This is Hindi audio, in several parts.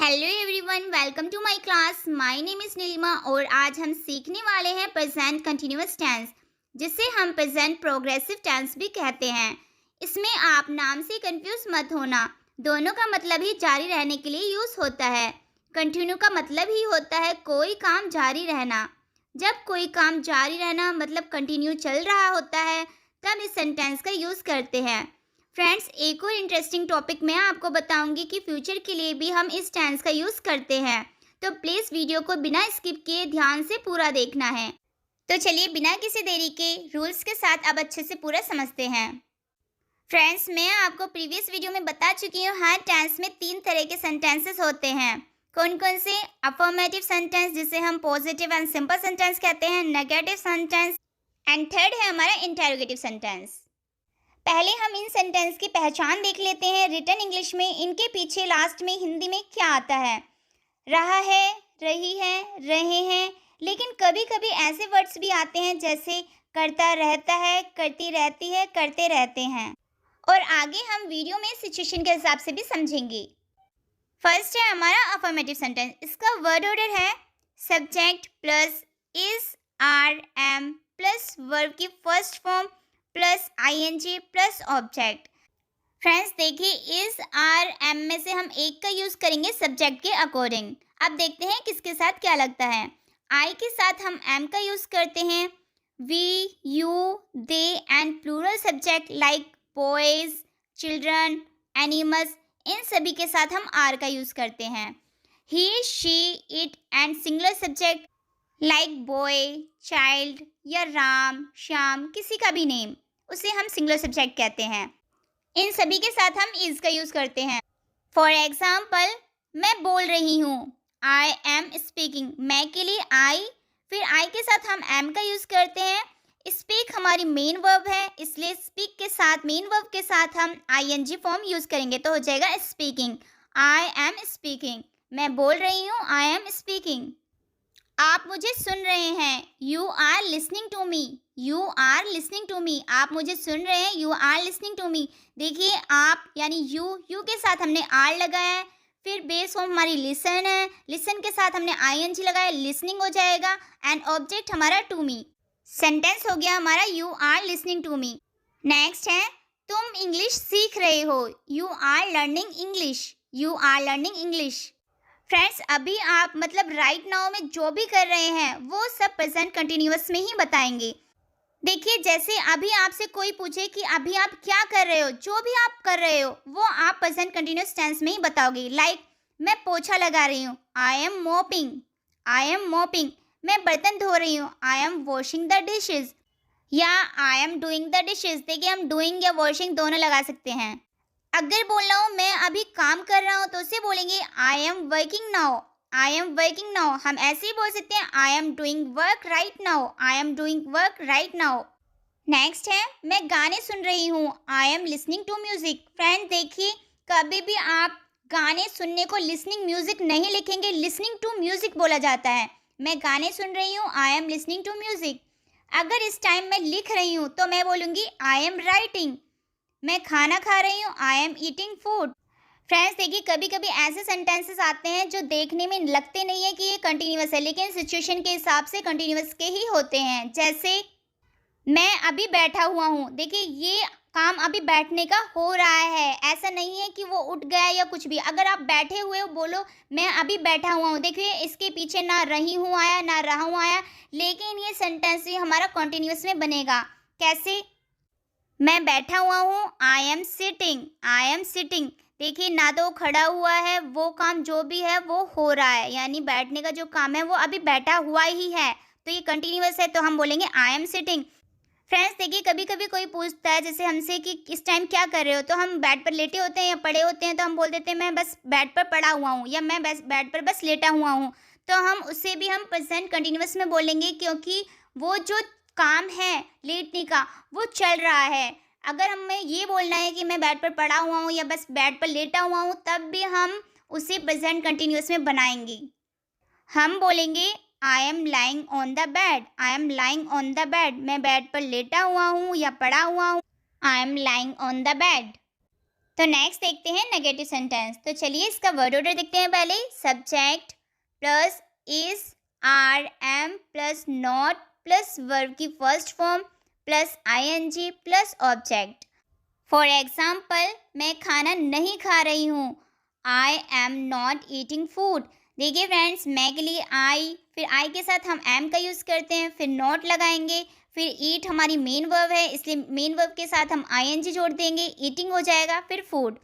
Hello everyone, welcome to my class. My name is Neelima और आज हम सीखने वाले हैं प्रेजेंट कंटिन्यूअस टेंस, जिसे हम प्रेजेंट प्रोग्रेसिव टेंस भी कहते हैं। इसमें आप नाम से कंफ्यूज मत होना, दोनों का मतलब ही जारी रहने के लिए यूज़ होता है। कंटिन्यू का मतलब ही होता है कोई काम जारी रहना। जब कोई काम जारी रहना मतलब कंटिन्यू चल रहा होता है, तब इस सेंटेंस का यूज़ करते हैं। फ्रेंड्स, एक और इंटरेस्टिंग टॉपिक मैं आपको बताऊंगी कि फ्यूचर के लिए भी हम इस टेंस का यूज़ करते हैं, तो प्लीज़ वीडियो को बिना स्किप किए ध्यान से पूरा देखना है। तो चलिए बिना किसी देरी के रूल्स के साथ अब अच्छे से पूरा समझते हैं। फ्रेंड्स, मैं आपको प्रीवियस वीडियो में बता चुकी हूँ, हर टेंस में 3 तरह के सेंटेंसेस होते हैं। कौन कौन से? अफर्मेटिव सेंटेंस, जिसे हम पॉजिटिव एंड सिंपल सेंटेंस कहते हैं, नेगेटिव सेंटेंस, एंड थर्ड है हमारा इंटेरोगेटिव सेंटेंस। पहले हम इन सेंटेंस की पहचान देख लेते हैं। रिटन इंग्लिश में इनके पीछे लास्ट में हिंदी में क्या आता है? रहा है, रही है, रहे हैं। लेकिन कभी कभी ऐसे वर्ड्स भी आते हैं जैसे करता रहता है, करती रहती है, करते रहते हैं। और आगे हम वीडियो में सिचुएशन के हिसाब से भी समझेंगे। फर्स्ट है हमारा अफर्मेटिव सेंटेंस। इसका वर्ड ऑर्डर है subject plus is, are, am plus verb की first form plus ING plus object. Friends देखिए, इस, आर, एम में से हम एक का यूज़ करेंगे सब्जेक्ट के अकॉर्डिंग। अब देखते हैं किसके साथ क्या लगता है। आई के साथ हम एम का यूज़ करते हैं। We, you, they and plural subject like boys, children, animals, इन सभी के साथ हम आर का यूज़ करते हैं। He, she, it and singular subject like boy, child या राम, श्याम, किसी का भी नेम, उसे हम सिंगुलर सब्जेक्ट कहते हैं। इन सभी के साथ हम इज का यूज़ करते हैं। फॉर एग्जाम्पल, मैं बोल रही हूँ, आई एम स्पीकिंग। मैं के लिए आई, फिर आई के साथ हम एम का यूज़ करते हैं। स्पीक हमारी मेन वर्ब है, इसलिए स्पीक के साथ मेन वर्ब के साथ हम आईएनजी फॉर्म यूज़ करेंगे, तो हो जाएगा स्पीकिंग। आई एम स्पीकिंग, मैं बोल रही हूँ, आई एम स्पीकिंग। आप मुझे सुन रहे हैं, you are listening to me, you are listening to me. आप मुझे सुन रहे हैं, you are listening to me. देखिए, आप यानी यू के साथ हमने आर लगाया है, फिर बेस फॉर्म हमारी लिसन है, लिसन के साथ हमने आईएनजी लगाया, लिसनिंग हो जाएगा, एंड ऑब्जेक्ट हमारा टू मी। सेंटेंस हो गया हमारा you are listening to me. Next है, तुम इंग्लिश सीख रहे हो, you are learning English, you are learning English. Friends, अभी आप मतलब राइट नाउ में जो भी कर रहे हैं वो सब प्रेजेंट कंटिन्यूअस में ही बताएंगे। देखिए, जैसे अभी आपसे कोई पूछे कि अभी आप क्या कर रहे हो, जो भी आप कर रहे हो वो आप प्रेजेंट कंटिन्यूअस टेंस में ही बताओगे। लाइक, मैं पोछा लगा रही हूँ, I am mopping, I am mopping. मैं बर्तन धो रही हूँ, I am washing the dishes, या I am doing the dishes. देखिए, हम डूइंग या वॉशिंग दोनों लगा सकते हैं। अगर बोलना हो मैं अभी काम कर रहा हूँ, तो उसे बोलेंगे I am working now, I am working now. हम ऐसे ही बोल सकते हैं I am doing work right now, I am doing work right now. Next है, मैं गाने सुन रही हूँ, I am listening to music. Friend देखिए, कभी भी आप गाने सुनने को लिसनिंग म्यूजिक नहीं लिखेंगे, लिसनिंग टू म्यूजिक बोला जाता है। मैं गाने सुन रही हूँ, I am listening to music. अगर इस टाइम मैं लिख रही हूँ तो मैं बोलूँगी आई एम राइटिंग। मैं खाना खा रही हूँ, I am eating food. Friends देखिए, कभी कभी ऐसे सेंटेंसेस आते हैं जो देखने में लगते नहीं है कि ये कंटिन्यूअस है, लेकिन सिचुएशन के हिसाब से कंटिन्यूअस के ही होते हैं। जैसे मैं अभी बैठा हुआ हूँ, देखिए ये काम अभी बैठने का हो रहा है, ऐसा नहीं है कि वो उठ गया या कुछ भी। अगर आप बैठे हुए हो, बोलो मैं अभी बैठा हुआ हूँ, देखिए इसके पीछे ना रही हूँ आया ना रहा हूँ आया, लेकिन ये सेंटेंस भी हमारा कंटिन्यूअस में बनेगा। कैसे? मैं बैठा हुआ हूँ, I am sitting, I am sitting. देखिए, ना तो खड़ा हुआ है, वो काम जो भी है वो हो रहा है, यानी बैठने का जो काम है वो अभी बैठा हुआ ही है, तो ये कंटिन्यूअस है, तो हम बोलेंगे आई एम सिटिंग। फ्रेंड्स देखिए, कभी कभी कोई पूछता है जैसे हमसे कि इस टाइम क्या कर रहे हो, तो हम बेड पर लेटे होते हैं या पड़े होते हैं, तो हम बोल देते हैं मैं बस बेड पर पड़ा हुआ हूँ, या मैं बस बेड पर बस लेटा हुआ हूँ। तो हम उससे भी हम प्रेजेंट कंटिन्यूअस में बोलेंगे, क्योंकि वो जो काम है लेटने का वो चल रहा है। अगर हमें ये बोलना है कि मैं बेड पर पड़ा हुआ हूँ या बस बेड पर लेटा हुआ हूँ, तब भी हम उसे प्रेजेंट कंटिन्यूअस में बनाएंगे। हम बोलेंगे I M lying on the bed, I am lying on the bed. मैं बेड पर लेटा हुआ हूँ या पड़ा हुआ हूँ, I M lying on the bed. तो नेक्स्ट देखते हैं नेगेटिव सेंटेंस। तो चलिए इसका वर्ड ऑर्डर देखते हैं। पहले subject plus is, are, am plus not plus verb की first form plus ING plus object. For example, मैं खाना नहीं खा रही हूँ, I am not eating food. देखिए फ्रेंड्स, मैं के लिए आई, फिर आई के साथ हम एम का यूज़ करते हैं, फिर नॉट लगाएंगे, फिर ईट हमारी मेन वर्ब है, इसलिए मेन वर्ब के साथ हम आईएनजी जोड़ देंगे, ईटिंग हो जाएगा, फिर फूड।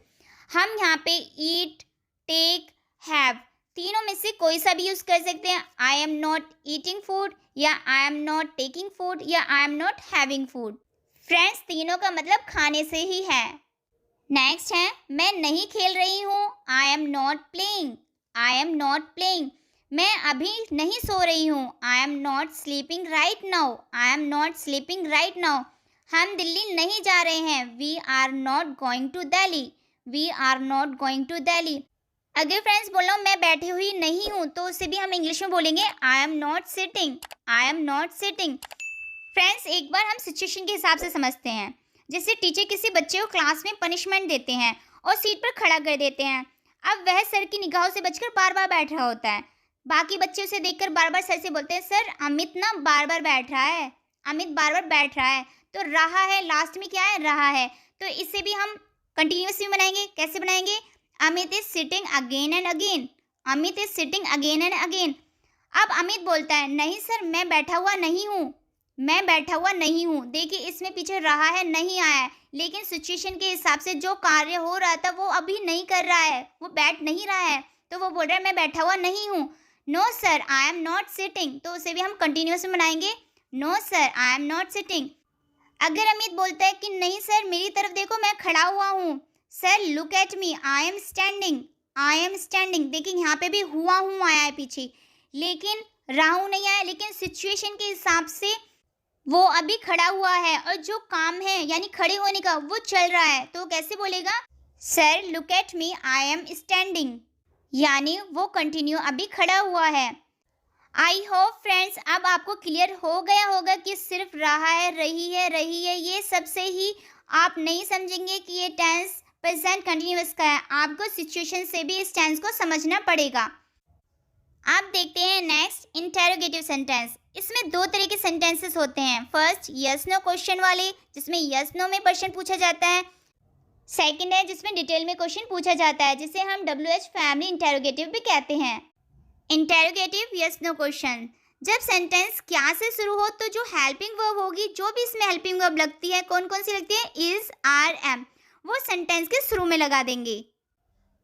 हम यहाँ पे ईट, टेक, हैव तीनों में से कोई सा भी यूज़ कर सकते हैं। I am not eating food, या I am not taking food, या I am not having food. Friends, तीनों का मतलब खाने से ही है। नेक्स्ट है मैं नहीं खेल रही हूँ, I am not playing, I am not playing. मैं अभी नहीं सो रही हूँ, I am not sleeping right now, I am not sleeping right now. हम दिल्ली नहीं जा रहे हैं, we are not going to Delhi, we are not going to Delhi. अगर फ्रेंड्स बोल रहा हूँ मैं बैठी हुई नहीं हूँ, तो उसे भी हम इंग्लिश में बोलेंगे I am not sitting, I am not sitting. Friends, एक बार हम सिचुएशन के हिसाब से समझते हैं। जैसे टीचर किसी बच्चे को क्लास में पनिशमेंट देते हैं और सीट पर खड़ा कर देते हैं। अब वह सर की निगाहों से बचकर बार बार बैठ रहा होता है। बाकी बच्चे उसे देखकर बार बार सर से बोलते हैं, सर अमित ना बार बार बैठ रहा है, अमित बार बार बैठ रहा है। तो रहा है लास्ट में क्या है, रहा है। तो इसे भी हम कंटिन्यूअसली बनाएंगे। कैसे बनाएंगे, Amit is sitting again and again, Amit is sitting again and again. अब अमित बोलता है, नहीं सर मैं बैठा हुआ नहीं हूँ, मैं बैठा हुआ नहीं हूँ। देखिए इसमें पीछे रहा है नहीं आया है, लेकिन सिचुएशन के हिसाब से जो कार्य हो रहा था वो अभी नहीं कर रहा है, वो बैठ नहीं रहा है, तो वो बोल रहा है मैं बैठा हुआ नहीं हूँ। No sir I am not sitting, तो उसे भी हम कंटिन्यूअस में बनाएंगे, no sir I am not sitting. अगर अमित बोलता है कि नहीं सर मेरी तरफ देखो मैं खड़ा हुआ हूँ, sir look at me I am standing, I am standing. देखिए यहाँ पे भी हुआ हूँ आया है पीछे, लेकिन राहू नहीं आया, लेकिन सिचुएशन के हिसाब से वो अभी खड़ा हुआ है और जो काम है यानी खड़े होने का वो चल रहा है। तो कैसे बोलेगा, sir look at me I am standing, यानी वो कंटिन्यू अभी खड़ा हुआ है। आई होप फ्रेंड्स अब आपको क्लियर हो गया होगा कि सिर्फ रहा है, रही है ये सबसे ही आप नहीं समझेंगे कि ये टेंस प्रेजेंट कंटिन्यूअस का है। आपको सिचुएशन से भी इस टेंस को समझना पड़ेगा। आप देखते हैं नेक्स्ट इंटेरोगेटिव सेंटेंस। इसमें दो तरह के सेंटेंसेस होते हैं। फर्स्ट यस नो क्वेश्चन वाले, जिसमें यस नो में क्वेश्चन पूछा जाता है। सेकंड है जिसमें डिटेल में क्वेश्चन पूछा जाता है, जिसे हम WH फैमिली इंटेरोगेटिव भी कहते हैं। इंटेरोगेटिव यस नो क्वेश्चन, जब सेंटेंस क्या से शुरू हो तो जो हेल्पिंग वर्ब होगी, जो भी इसमें हेल्पिंग वर्ब लगती है, कौन कौन सी लगती है, इज, आर, एम, वो सेंटेंस के शुरू में लगा देंगे।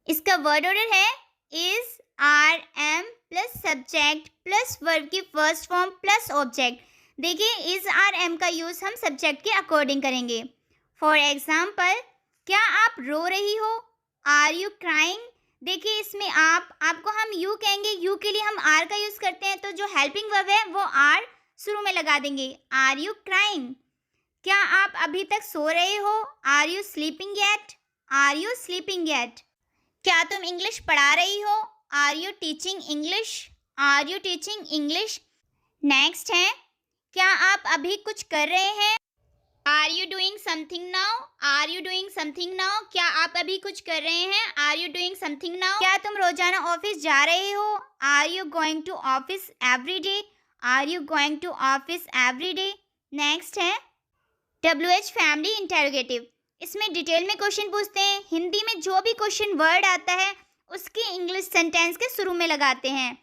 इसका वर्ड ऑर्डर है is, are, am plus subject plus verb की फर्स्ट फॉर्म प्लस ऑब्जेक्ट। देखिए इज, आर, एम का यूज़ हम सब्जेक्ट के अकॉर्डिंग करेंगे। फॉर एग्जाम्पल, क्या आप रो रही हो, आर यू क्राइंग। देखिए इसमें आपको हम यू कहेंगे, यू के लिए हम आर का यूज़ करते हैं, तो जो हेल्पिंग वर्ब है वो आर शुरू में लगा देंगे, आर यू क्राइंग। क्या आप अभी तक सो रहे हो, are you sleeping yet, are you sleeping yet. क्या तुम इंग्लिश पढ़ा रही हो, are you teaching English, are you teaching English. Next है, क्या आप अभी कुछ कर रहे हैं, are you doing something now, are you doing something now. क्या आप अभी कुछ कर रहे हैं, are you doing something now. क्या तुम रोजाना ऑफिस जा रहे हो, are you going to office every day, are you going to office every day. Next है WH फैमिली इंटेरोगेटिव। इसमें डिटेल में क्वेश्चन पूछते हैं। हिंदी में जो भी क्वेश्चन वर्ड आता है उसके इंग्लिश सेंटेंस के शुरू में लगाते हैं।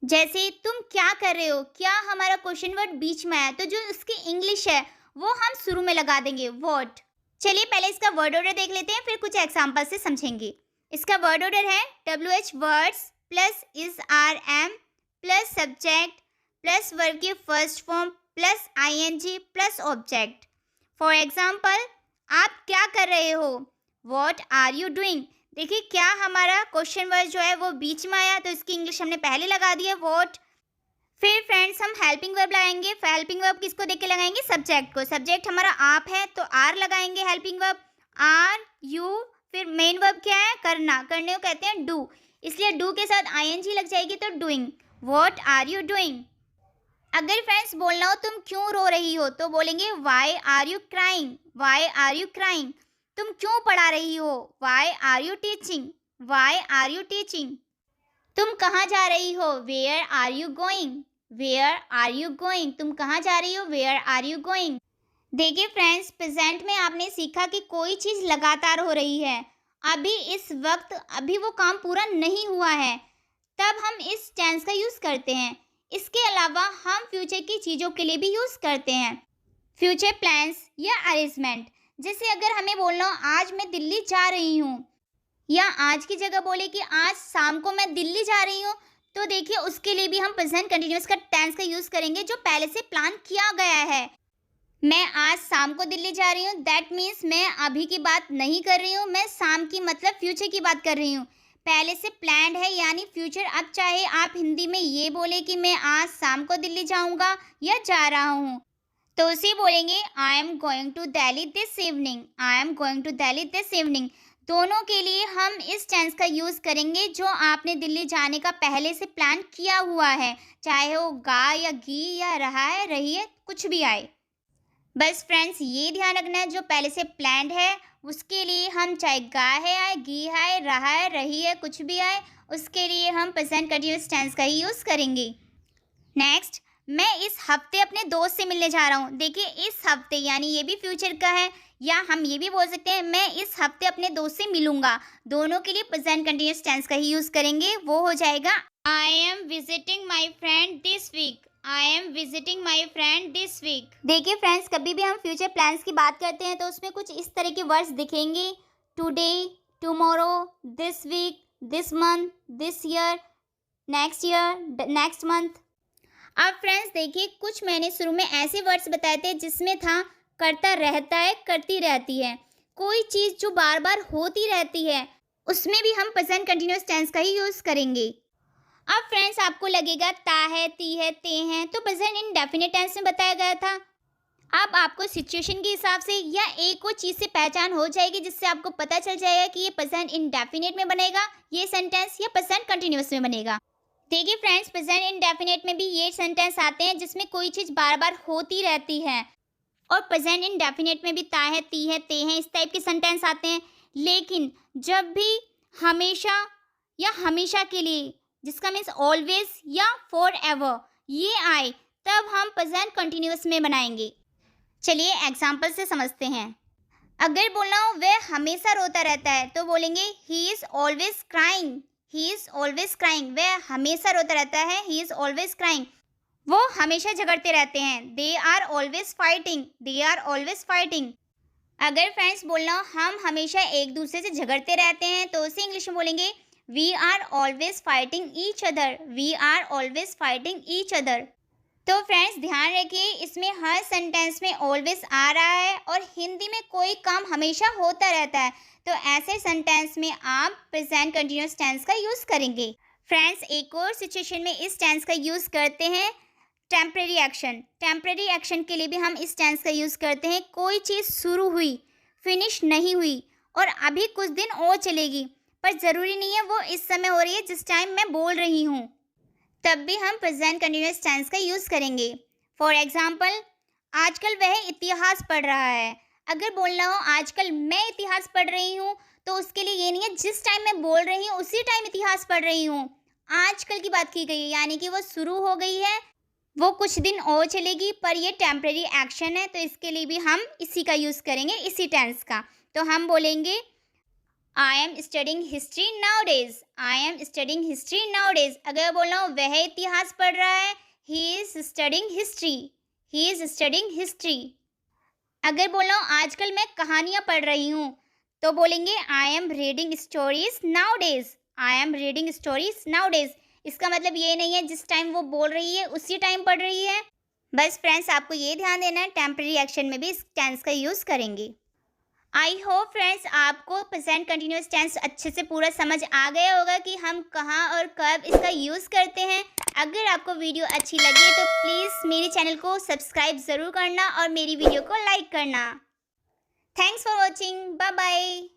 जैसे तुम क्या कर रहे हो, क्या हमारा क्वेश्चन वर्ड बीच में आया, तो जो उसकी इंग्लिश है वो हम शुरू में लगा देंगे, व्हाट। चलिए पहले इसका वर्ड ऑर्डर देख लेते हैं, फिर कुछ एग्जांपल से समझेंगे। इसका वर्ड ऑर्डर है WH words plus is, are, am plus subject plus verb की first form plus ING plus object. For example, आप क्या कर रहे हो, वॉट आर यू डूइंग। देखिए क्या हमारा क्वेश्चन वर्ड जो है वो बीच में आया, तो इसकी इंग्लिश हमने पहले लगा दी है, वॉट। फिर फ्रेंड्स हम हेल्पिंग वर्ब लगाएंगे। हेल्पिंग वर्ब किसको देख के लगाएंगे, सब्जेक्ट को। सब्जेक्ट हमारा आप है तो आर लगाएंगे, हेल्पिंग वर्ब आर यू। फिर मेन वर्ब क्या है, करना, करने को कहते हैं डू, इसलिए डू के साथ ING लग जाएगी तो doing, what are you doing. अगर फ्रेंड्स बोलना हो तुम क्यों रो रही हो, तो बोलेंगे why are you crying, why are you crying. तुम क्यों पढ़ा रही हो? Why are you teaching? Why are you teaching? तुम कहाँ जा रही हो? Where are you going? Where are you going? तुम कहाँ जा रही हो? Where are you going? देखिए फ्रेंड्स, प्रेजेंट में आपने सीखा कि कोई चीज़ लगातार हो रही है, अभी इस वक्त अभी वो काम पूरा नहीं हुआ है, तब हम इस टेंस का यूज़ करते हैं। इसके अलावा हम फ्यूचर की चीज़ों के लिए भी यूज़ करते हैं, फ्यूचर प्लान्स या अरेंजमेंट। जैसे अगर हमें बोलना हो आज मैं दिल्ली जा रही हूँ, या आज की जगह बोले कि आज शाम को मैं दिल्ली जा रही हूँ, तो देखिए उसके लिए भी हम प्रेजेंट कंटिन्यूअस का टेंस का यूज़ करेंगे जो पहले से प्लान किया गया है। मैं आज शाम को दिल्ली जा रही हूँ, दैट मीन्स मैं अभी की बात नहीं कर रही हूँ, मैं शाम की मतलब फ्यूचर की बात कर रही हूँ। पहले से प्लान्ड है यानी फ्यूचर। अब चाहे आप हिंदी में ये बोले कि मैं आज शाम को दिल्ली जाऊँगा या जा रहा हूँ, तो उसे बोलेंगे I am going to Delhi this evening. I am going to Delhi this evening. दोनों के लिए हम इस टेंस का यूज़ करेंगे जो आपने दिल्ली जाने का पहले से प्लान किया हुआ है, चाहे वो गा या गी या रहा है, रही है, कुछ भी आए। बस फ्रेंड्स ये ध्यान रखना है जो पहले से प्लान्ड है उसके लिए हम चाहे गा है आए, गी है, रहा है, रही है, कुछ भी आए, उसके लिए हम प्रेजेंट कंटिन्यूअस टेंस का ही यूज़ करेंगे। नेक्स्ट, मैं इस हफ्ते अपने दोस्त से मिलने जा रहा हूँ। देखिए इस हफ्ते यानी ये भी फ्यूचर का है, या हम ये भी बोल सकते हैं मैं इस हफ्ते अपने दोस्त से मिलूंगा। दोनों के लिए प्रेजेंट कंटिन्यूअस टेंस का ही यूज़ करेंगे, वो हो जाएगा I am visiting my friend this week. I am visiting my friend this week. देखिए फ्रेंड्स, कभी भी हम फ्यूचर प्लान्स की बात करते हैं तो उसमें कुछ इस तरह के वर्ड्स दिखेंगे, today, tomorrow, this week, this month, this year, next month. अब फ्रेंड्स देखिए, कुछ मैंने शुरू में ऐसे वर्ड्स बताए थे जिसमें था करता रहता है, करती रहती है। कोई चीज़ जो बार बार होती रहती है उसमें भी हम प्रेजेंट कंटिन्यूअस टेंस का ही यूज़ करेंगे। अब फ्रेंड्स आपको लगेगा ता है, ती है, ते हैं, तो प्रेजेंट इंडेफिनिट टेंस में बताया गया था। अब आपको सिचुएशन के हिसाब से या एक और चीज़ से पहचान हो जाएगी जिससे आपको पता चल जाएगा कि ये प्रेजेंट इंडेफिनिट में बनेगा ये सेंटेंस या प्रेजेंट कंटिन्यूअस में बनेगा। देखिए फ्रेंड्स, प्रेजेंट इंडेफिनिट में भी ये सेंटेंस आते हैं जिसमें कोई चीज़ बार बार होती रहती है, और प्रेजेंट इंडेफिनिट में भी ता है, ती है, ते हैं, इस टाइप के सेंटेंस आते हैं। लेकिन जब भी हमेशा या हमेशा के लिए, जिसका मीन्स ऑलवेज या फॉर एवर, ये आए तब हम प्रेजेंट कंटिन्यूअस में बनाएंगे। चलिए एग्जाम्पल से समझते हैं। अगर बोलना हो वह हमेशा रोता रहता है तो बोलेंगे he is always crying. He is always crying, वह हमेशा रोता रहता है, ही इज़ ऑलवेज क्राइंग। वो हमेशा झगड़ते रहते हैं, they are always fighting. They are always fighting. अगर फ्रेंड्स बोलना हो हम हमेशा एक दूसरे से झगड़ते रहते हैं तो उसे इंग्लिश में बोलेंगे we are always fighting each other. We are always fighting each other. तो फ्रेंड्स ध्यान रखिए, इसमें हर सेंटेंस में ऑलवेज आ रहा है और हिंदी में कोई काम हमेशा होता रहता है, तो ऐसे सेंटेंस में आप प्रेजेंट कंटिन्यूअस टेंस का यूज़ करेंगे। फ्रेंड्स एक और सिचुएशन में इस टेंस का यूज़ करते हैं टेम्परेरी एक्शन। टेम्परेरी एक्शन के लिए भी हम इस टेंस का यूज़ करते हैं। कोई चीज़ शुरू हुई, फिनिश नहीं हुई और अभी कुछ दिन और चलेगी, पर ज़रूरी नहीं है वो इस समय हो रही है जिस टाइम मैं बोल रही हूँ, तब भी हम प्रेजेंट कंटिन्यूअस टेंस का यूज़ करेंगे। फॉर एग्जाम्पल, आजकल वह इतिहास पढ़ रहा है। अगर बोलना हो आजकल मैं इतिहास पढ़ रही हूँ, तो उसके लिए ये नहीं है जिस टाइम मैं बोल रही हूँ उसी टाइम इतिहास पढ़ रही हूँ। आजकल की बात की गई है यानी कि वो शुरू हो गई है, वो कुछ दिन और चलेगी, पर ये टेम्परेरी एक्शन है, तो इसके लिए भी हम इसी का यूज़ करेंगे, इसी टेंस का। तो हम बोलेंगे I am studying history now days. I am studying history now days. अगर बोलना हो वह इतिहास पढ़ रहा है, he is studying history. He is studying history. अगर बोलना हो आजकल मैं कहानियाँ पढ़ रही हूँ, तो बोलेंगे I am reading stories now days. I am reading stories now days. इसका मतलब ये नहीं है जिस टाइम वो बोल रही है उसी टाइम पढ़ रही है। बस फ्रेंड्स आपको ये ध्यान देना है टेम्परेरी एक्शन में भी इस टेंस का यूज़ करेंगे। आई होप फ्रेंड्स आपको प्रेजेंट कंटिन्यूअस टेंस अच्छे से पूरा समझ आ गया होगा कि हम कहाँ और कब इसका यूज़ करते हैं। अगर आपको वीडियो अच्छी लगी तो प्लीज़ मेरे चैनल को सब्सक्राइब ज़रूर करना और मेरी वीडियो को लाइक करना। Thanks for watching. Bye bye.